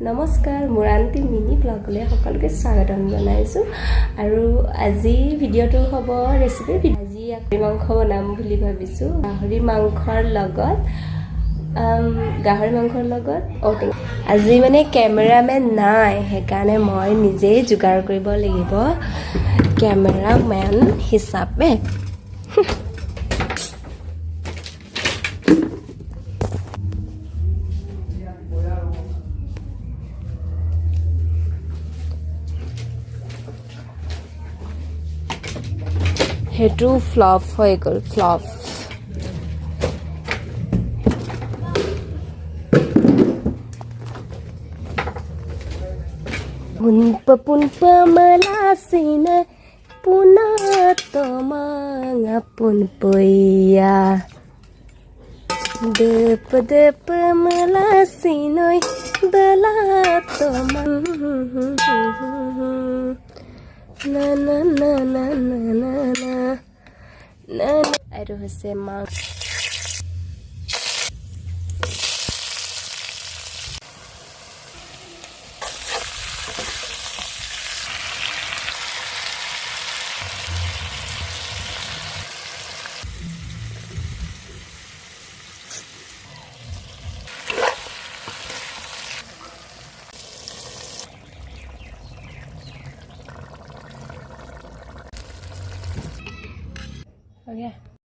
নমস্কাৰ মুৰান্তি মিনি ব্লগলৈ সকলোকে স্বাগতম জনাইছোঁ আৰু আজি ভিডিঅ'টো হ'ব ৰেচিপি আজি গাহৰি মাংস বনাম বুলি ভাবিছোঁ গাহৰি মাংসৰ লগত ঔটেঙা আজি মানে কেমেৰামেন নাই সেইকাৰণে মই নিজেই যোগাৰ কৰিব লাগিব কেমেৰামেন হিচাপে হেতু ফ্লপ হৈ গ'ল flop punpa malasina puna tomanga punpoya dep malasinoi bala tomang na na na na na na na aru hose mang Okay.